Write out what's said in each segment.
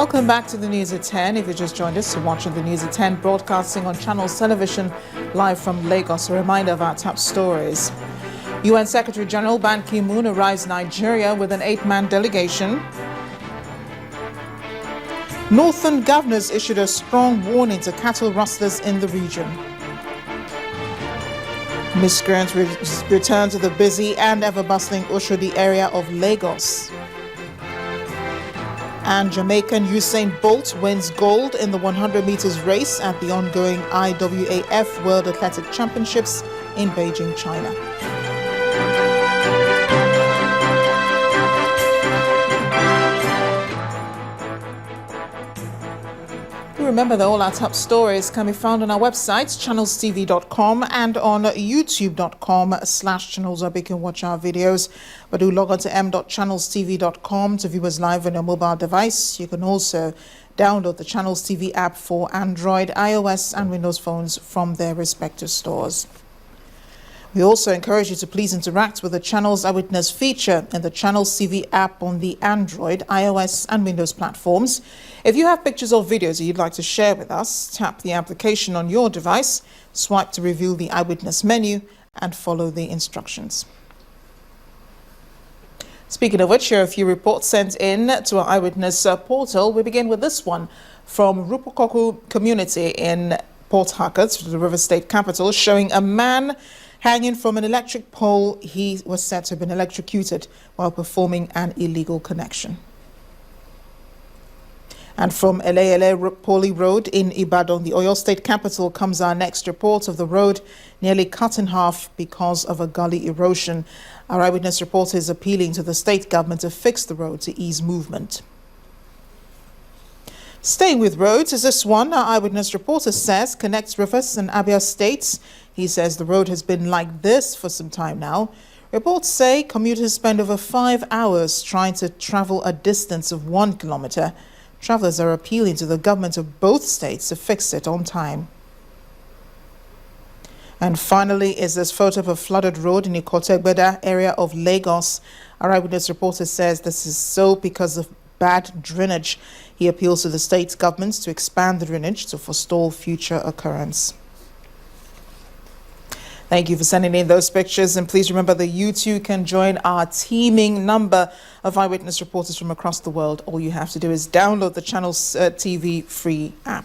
Welcome back to the News at 10. If you just joined us, you're watching the News at 10 broadcasting on Channels Television live from Lagos. A reminder of our top stories. UN Secretary General Ban Ki-moon arrives Nigeria with an 8-man delegation. Northern governors issued a strong warning to cattle rustlers in the region. Migrants return to the busy and ever-bustling Oshodi area of Lagos. And Jamaican Usain Bolt wins gold in the 100 meters race at the ongoing IWAF World Athletic Championships in Beijing, China. Remember that all our top stories can be found on our websites, channelstv.com and on youtube.com/channels, where you can watch our videos. But do log on to m.channelstv.com to view us live on your mobile device. You can also download the Channels TV app for Android, iOS and Windows phones from their respective stores. We also encourage you to please interact with the Channels Eyewitness feature in the Channels TV app on the Android, iOS and Windows platforms. If you have pictures or videos that you'd like to share with us, tap the application on your device, swipe to reveal the Eyewitness menu and follow the instructions. Speaking of which, here are a few reports sent in to our Eyewitness portal. We begin with this one from Rupokoku community in Port Harcourt, the River State capital, showing a man hanging from an electric pole. He was said to have been electrocuted while performing an illegal connection. And from Ele Poli Road in Ibadan, the Oyo State capital, comes our next report of the road nearly cut in half because of a gully erosion. Our Eyewitness reporter is appealing to the state government to fix the road to ease movement. Staying with roads is this one. Our Eyewitness reporter says connects Rivers and Abia states. He says the road has been like this for some time now. Reports say commuters spend over 5 hours trying to travel a distance of 1 kilometer. Travelers are appealing to the government of both states to fix it on time. And finally is this photo of a flooded road in the Ikotegbeda area of Lagos. Our Eyewitness reporter says this is so because of bad drainage. He appeals to the state governments to expand the drainage to forestall future occurrence. Thank you for sending in those pictures, and please remember that you too can join our teeming number of Eyewitness reporters from across the world. All you have to do is download the Channels TV free app.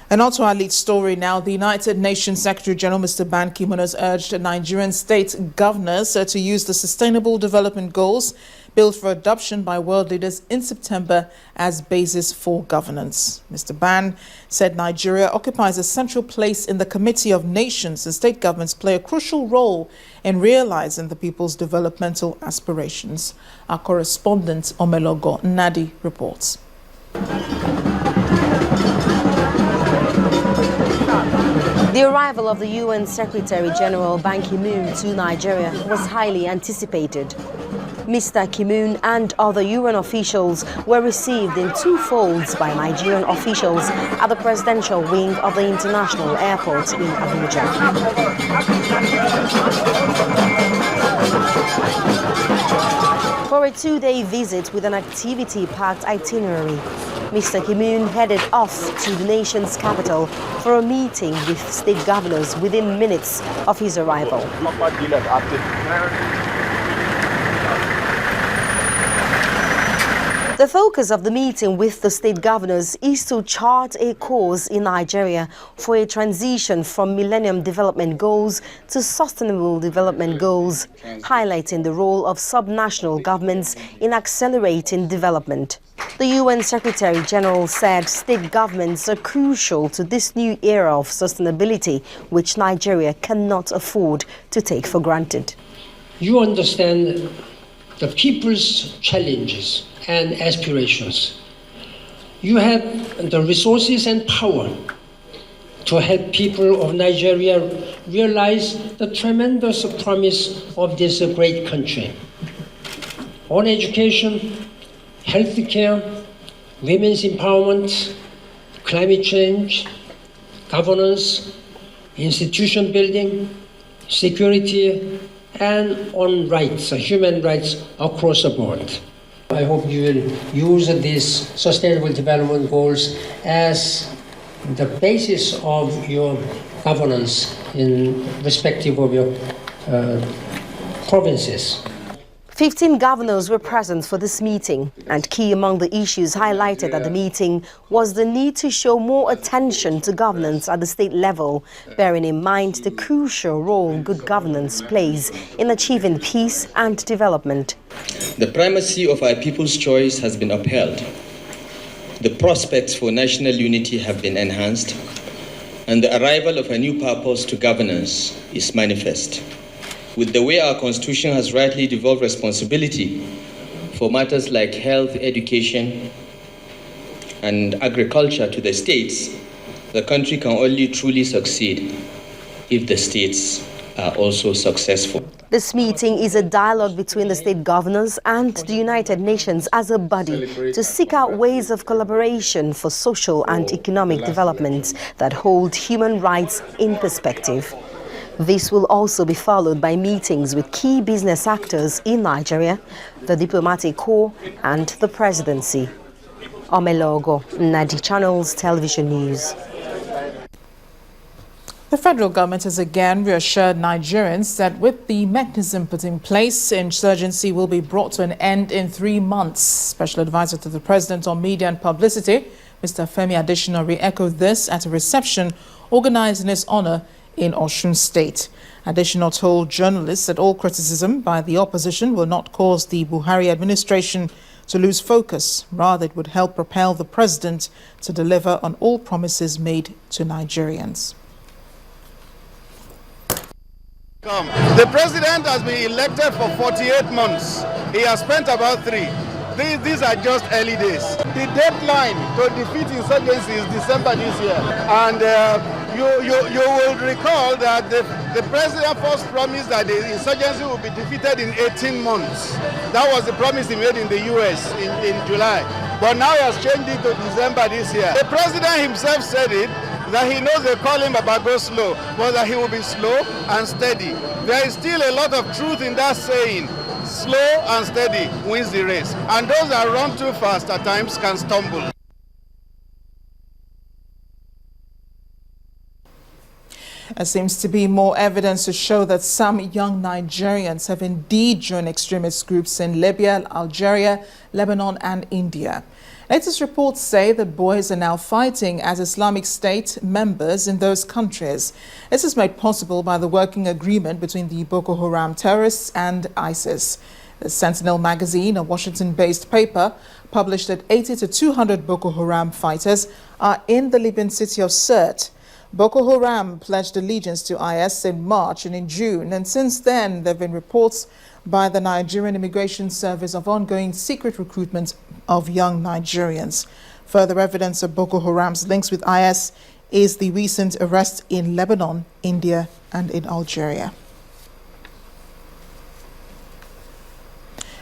And on to our lead story now. The United Nations Secretary General Mr. Ban Ki-moon has urged Nigerian state governors to use the Sustainable Development Goals built for adoption by world leaders in September as basis for governance. Mr. Ban said Nigeria occupies a central place in the Committee of Nations, and state governments play a crucial role in realizing the people's developmental aspirations. Our correspondent Omelogo Nadi reports. The arrival of the UN Secretary General Ban Ki-moon to Nigeria was highly anticipated. Mr. Ki-moon and other UN officials were received in two folds by Nigerian officials at the presidential wing of the International Airport in Abuja. For a 2-day visit with an activity-packed itinerary, Mr. Ki-moon headed off to the nation's capital for a meeting with state governors within minutes of his arrival. The focus of the meeting with the state governors is to chart a course in Nigeria for a transition from Millennium Development Goals to Sustainable Development Goals, highlighting the role of subnational governments in accelerating development. The UN Secretary General said state governments are crucial to this new era of sustainability, which Nigeria cannot afford to take for granted. You understand the people's challenges and aspirations. You have the resources and power to help people of Nigeria realize the tremendous promise of this great country. On education, healthcare, women's empowerment, climate change, governance, institution building, security, and on rights, human rights across the board. I hope you will use these Sustainable Development Goals as the basis of your governance in respective of your provinces. 15 governors were present for this meeting, and key among the issues highlighted at the meeting was the need to show more attention to governance at the state level, bearing in mind the crucial role good governance plays in achieving peace and development. The primacy of our people's choice has been upheld. The prospects for national unity have been enhanced, and the arrival of a new purpose to governance is manifest. With the way our Constitution has rightly devolved responsibility for matters like health, education, and agriculture to the states, the country can only truly succeed if the states are also successful. This meeting is a dialogue between the state governors and the United Nations as a body to seek out ways of collaboration for social and economic development that hold human rights in perspective. This will also be followed by meetings with key business actors in Nigeria, the diplomatic corps and the presidency. Omelogo, Nadi Channels Television News. The federal government has again reassured Nigerians that with the mechanism put in place, insurgency will be brought to an end in 3 months. Special Advisor to the President on Media and Publicity, Mr. Femi Adesina, re-echoed this at a reception organized in his honor in Osun State. Adesina told journalists that all criticism by the opposition will not cause the Buhari administration to lose focus. Rather, it would help propel the president to deliver on all promises made to Nigerians. The president has been elected for 48 months. He has spent about 3. These are just early days. The deadline to defeat insurgency is December this year. And you will recall that the president first promised that the insurgency will be defeated in 18 months. That was the promise he made in the US in July. But now he has changed it to December this year. The president himself said it, that he knows they call him about go slow, but that he will be slow and steady. There is still a lot of truth in that saying. Slow and steady wins the race. And those that run too fast at times can stumble. There seems to be more evidence to show that some young Nigerians have indeed joined extremist groups in Libya, Algeria, Lebanon and India. Latest reports say that boys are now fighting as Islamic State members in those countries. This is made possible by the working agreement between the Boko Haram terrorists and ISIS. The Sentinel magazine, a Washington-based paper, published that 80 to 200 Boko Haram fighters are in the Libyan city of Sirte. Boko Haram pledged allegiance to IS in March and in June, and since then there have been reports by the Nigerian Immigration Service of ongoing secret recruitment of young Nigerians. Further evidence of Boko Haram's links with IS is the recent arrest in Lebanon, India and in Algeria.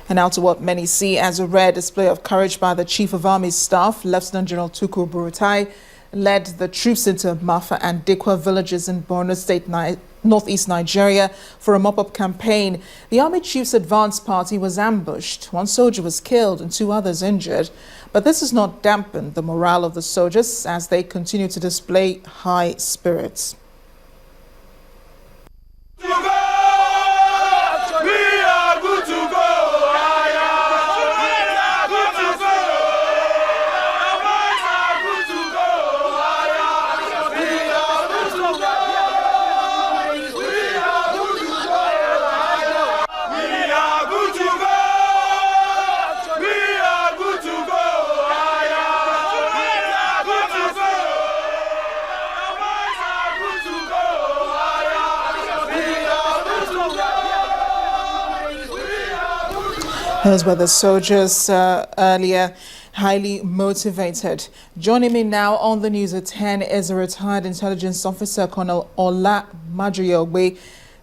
And now to what many see as a rare display of courage by the Chief of Army Staff, Lieutenant General Tukur Buratai, led the troops into Mafa and Dikwa villages in Borno State, northeast Nigeria, for a mop-up campaign. The Army Chief's advance party was ambushed. 1 soldier was killed and 2 others injured. But this has not dampened the morale of the soldiers as they continue to display high spirits. Those were the soldiers earlier, highly motivated. Joining me now on the news at 10 is a retired intelligence officer, Colonel Ola Majoriogbe.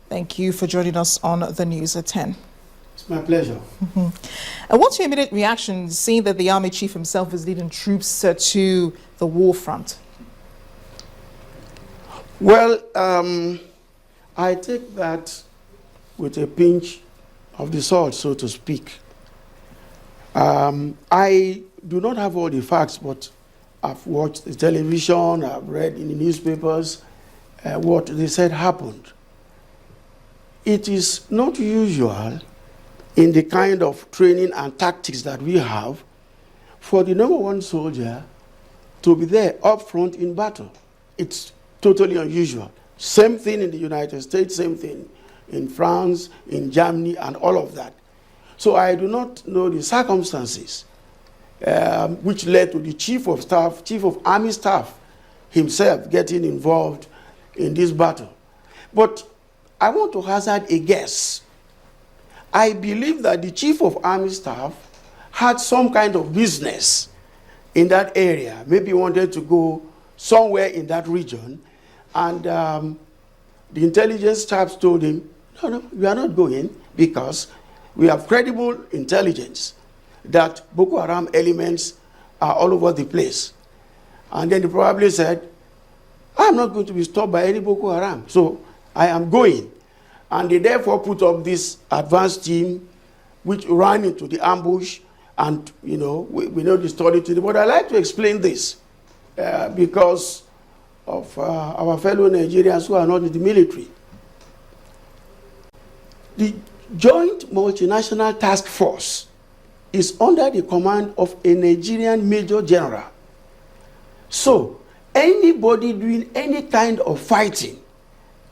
Thank you for joining us on the news at 10. It's my pleasure. And what's your immediate reaction seeing that the Army Chief himself is leading troops to the war front? Well, I take that with a pinch of the salt, so to speak. I do not have all the facts, but I've watched the television, I've read in the newspapers what they said happened. It is not usual in the kind of training and tactics that we have for the number one soldier to be there up front in battle. It's totally unusual. Same thing in the United States, same thing in France, in Germany, and all of that. So I do not know the circumstances which led to the Chief of Army Staff himself getting involved in this battle. But I want to hazard a guess. I believe that the Chief of Army Staff had some kind of business in that area, maybe wanted to go somewhere in that region, and the intelligence chaps told him, no, we are not going because we have credible intelligence that Boko Haram elements are all over the place. And then he probably said, I'm not going to be stopped by any Boko Haram, so I am going. And they therefore put up this advanced team which ran into the ambush, and we know the story today. But I like to explain this because of our fellow Nigerians who are not in the military. The Joint Multinational Task Force is under the command of a Nigerian Major General. So anybody doing any kind of fighting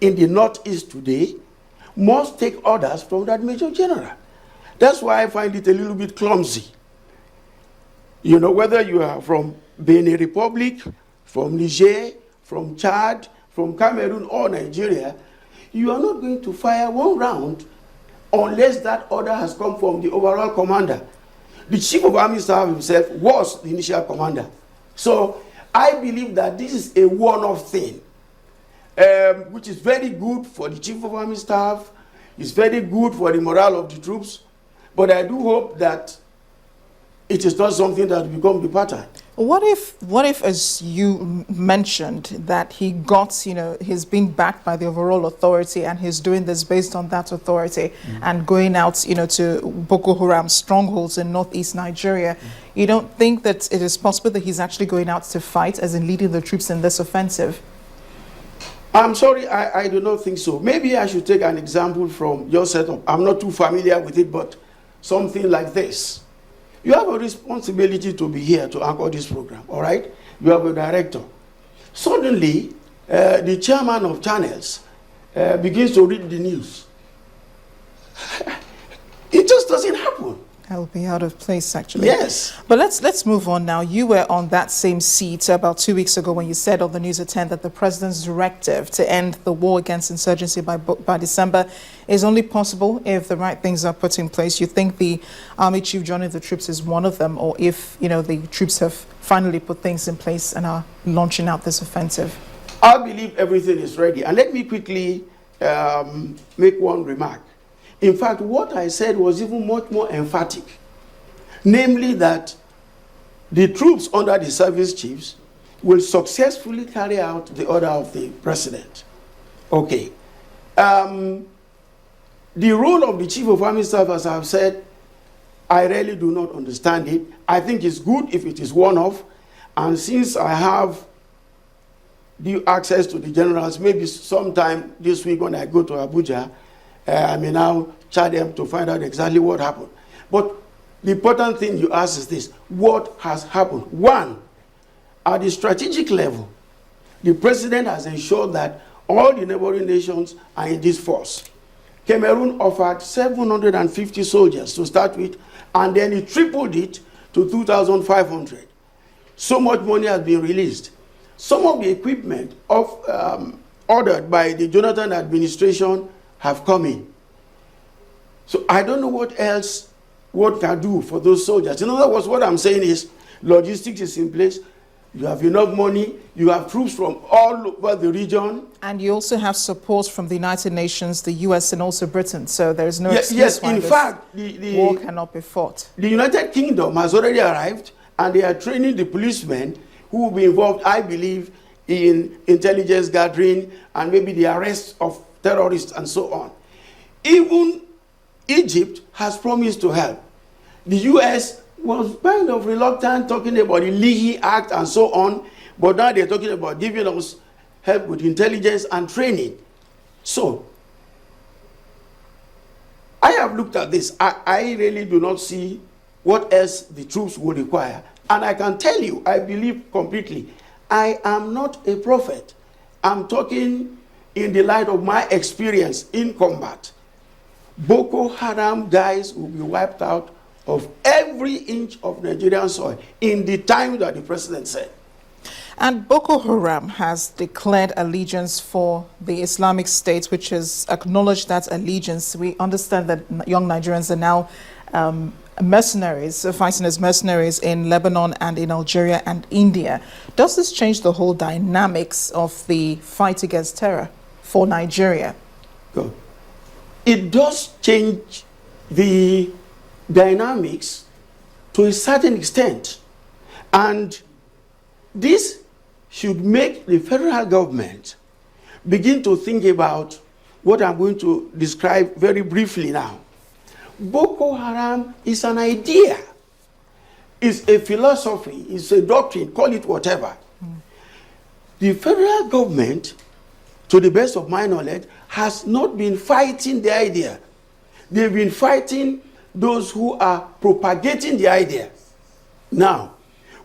in the Northeast today must take orders from that Major General. That's why I find it a little bit clumsy. Whether you are from Benin Republic, from Niger, from Chad, from Cameroon or Nigeria, you are not going to fire one round unless that order has come from the overall commander. The Chief of Army Staff himself was the initial commander. So I believe that this is a one-off thing, which is very good for the Chief of Army Staff, it's very good for the morale of the troops, but I do hope that it is not something that will become the pattern. What if, as you mentioned, that he got, he's been backed by the overall authority and he's doing this based on that authority and going out, to Boko Haram strongholds in northeast Nigeria. You don't think that it is possible that he's actually going out to fight, as in leading the troops in this offensive? I'm sorry, I do not think so. Maybe I should take an example from your setup. I'm not too familiar with it, but something like this. You have a responsibility to be here to anchor this program, all right? You have a director. Suddenly, the chairman of channels begins to read the news. It just doesn't happen. That would be out of place, actually. Yes. But let's move on now. You were on that same seat about 2 weeks ago when you said on the News at 10 that the president's directive to end the war against insurgency by December is only possible if the right things are put in place. You think the Army Chief joining the troops is one of them, or if, the troops have finally put things in place and are launching out this offensive? I believe everything is ready. And let me quickly make one remark. In fact, what I said was even much more emphatic, namely that the troops under the service chiefs will successfully carry out the order of the president. Okay. The role of the Chief of Army Staff, as I've said, I really do not understand it. I think it's good if it is one-off, and since I have due access to the generals, maybe sometime this week when I go to Abuja, I may now chat them to find out exactly what happened. But the important thing you ask is this: what has happened? One, at the strategic level, the president has ensured that all the neighboring nations are in this force. Cameroon offered 750 soldiers to start with, and then he tripled it to 2,500. So much money has been released. Some of the equipment ordered by the Jonathan administration have come in. So I don't know what else one can do for those soldiers. In other words, what I'm saying is logistics is in place. You have enough money. You have troops from all over the region. And you also have support from the United Nations, the US, and also Britain. So there is no excuse yes, why in fact, the war cannot be fought. The United Kingdom has already arrived, and they are training the policemen who will be involved, I believe, in intelligence gathering and maybe the arrest of terrorists and so on. Even Egypt has promised to help. The US was kind of reluctant, talking about the Leahy Act and so on, but now they're talking about giving us help with intelligence and training. So, I have looked at this. I really do not see what else the troops would require. And I can tell you, I believe completely, I am not a prophet. I'm talking in the light of my experience in combat. Boko Haram guys will be wiped out of every inch of Nigerian soil in the time that the president said. And Boko Haram has declared allegiance for the Islamic State, which has acknowledged that allegiance. We understand that young Nigerians are now mercenaries, fighting as mercenaries in Lebanon and in Algeria and India. Does this change the whole dynamics of the fight against terror for Nigeria? Good. It does change the dynamics to a certain extent. And this should make the federal government begin to think about what I'm going to describe very briefly now. Boko Haram is an idea, it's a philosophy, it's a doctrine, call it whatever. The federal government, to the best of my knowledge, has not been fighting the idea. They've been fighting those who are propagating the idea. Now,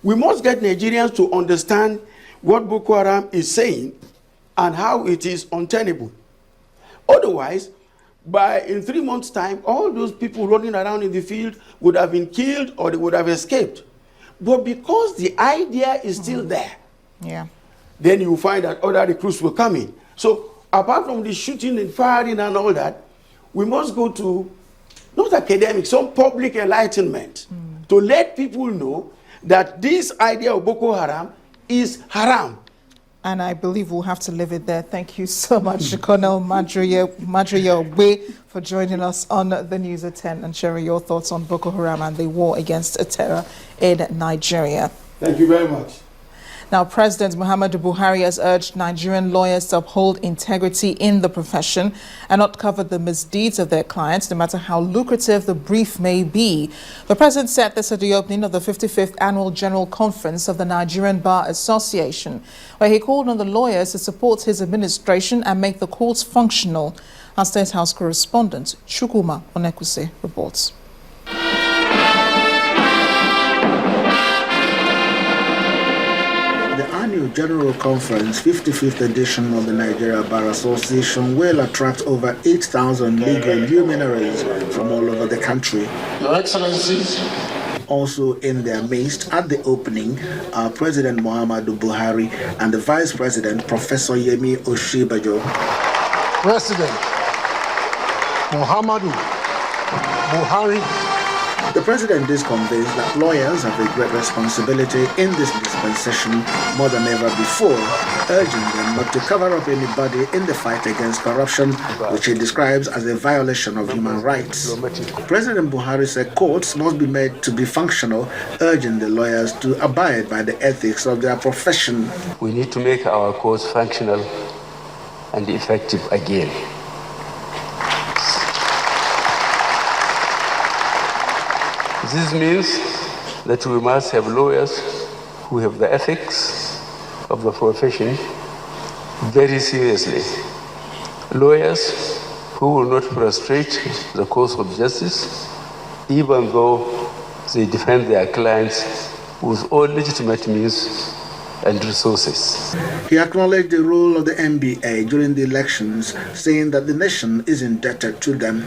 we must get Nigerians to understand what Boko Haram is saying and how it is untenable. Otherwise, in 3 months' time, all those people running around in the field would have been killed or they would have escaped. But because the idea is still there, then you find that other recruits will come in. So apart from the shooting and firing and all that, we must go to, not academic, some public enlightenment to let people know that this idea of Boko Haram is haram. And I believe we'll have to leave it there. Thank you so much, Colonel Madriya, for joining us on the News at 10 and sharing your thoughts on Boko Haram and the war against terror in Nigeria. Thank you very much. Now, President Muhammadu Buhari has urged Nigerian lawyers to uphold integrity in the profession and not cover the misdeeds of their clients, no matter how lucrative the brief may be. The president said this at the opening of the 55th Annual General Conference of the Nigerian Bar Association, where he called on the lawyers to support his administration and make the courts functional. Our State House correspondent, Chukwuma Onekwuse, reports. Annual General Conference, 55th edition of the Nigeria Bar Association, will attract over 8,000 legal luminaries from all over the country. Your Excellencies. Also in their midst at the opening are President Muhammadu Buhari and the Vice President, Professor Yemi Oshibajo. President Muhammadu Buhari. The president is convinced that lawyers have a great responsibility in this dispensation more than ever before, urging them not to cover up anybody in the fight against corruption, which he describes as a violation of human rights. President Buhari said courts must be made to be functional, urging the lawyers to abide by the ethics of their profession. We need to make our courts functional and effective again. This means that we must have lawyers who have the ethics of the profession very seriously. Lawyers who will not frustrate the cause of justice, even though they defend their clients with all legitimate means and resources. He acknowledged the role of the NBA during the elections, saying that the nation is indebted to them.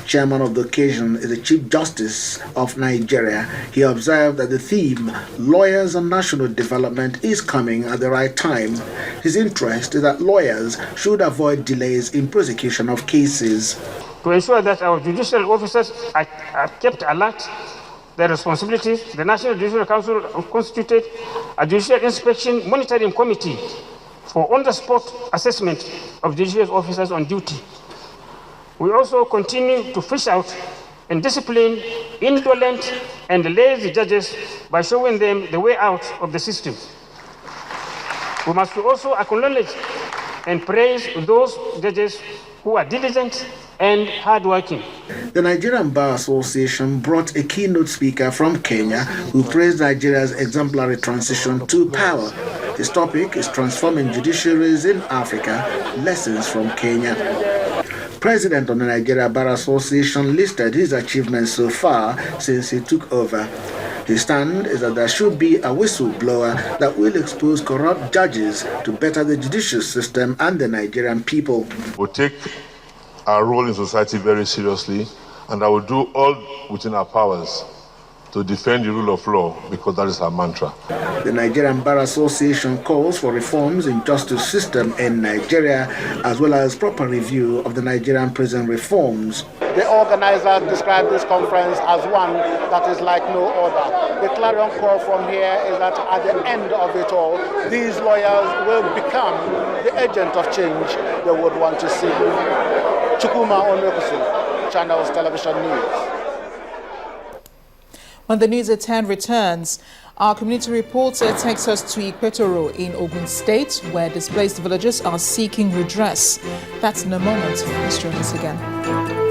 Chairman of the occasion is the Chief Justice of Nigeria. He observed that the theme, Lawyers and National Development, is coming at the right time. His interest is that lawyers should avoid delays in prosecution of cases. To ensure that our judicial officers are kept alert, their responsibilities, the National Judicial Council constituted a judicial inspection monitoring committee for on-the-spot assessment of judicial officers on duty. We also continue to fish out and discipline indolent and lazy judges by showing them the way out of the system. We must also acknowledge and praise those judges who are diligent and hardworking. The Nigerian Bar Association brought a keynote speaker from Kenya who praised Nigeria's exemplary transition to power. His topic is Transforming Judiciaries in Africa, Lessons from Kenya. President of the Nigeria Bar Association listed his achievements so far since he took over. His stand is that there should be a whistleblower that will expose corrupt judges to better the judicial system and the Nigerian people. We'll take our role in society very seriously, and I will do all within our powers to defend the rule of law, because that is our mantra. The Nigerian Bar Association calls for reforms in justice system in Nigeria, as well as proper review of the Nigerian prison reforms. The organizers described this conference as one that is like no other. The clarion call from here is that at the end of it all, these lawyers will become the agent of change they would want to see. Chukuma Onekusu, Channels Television News. When the news at 10 returns, our community reporter takes us to Ikwetoro in Ogun State, where displaced villagers are seeking redress. That's in a moment. Let's join us again.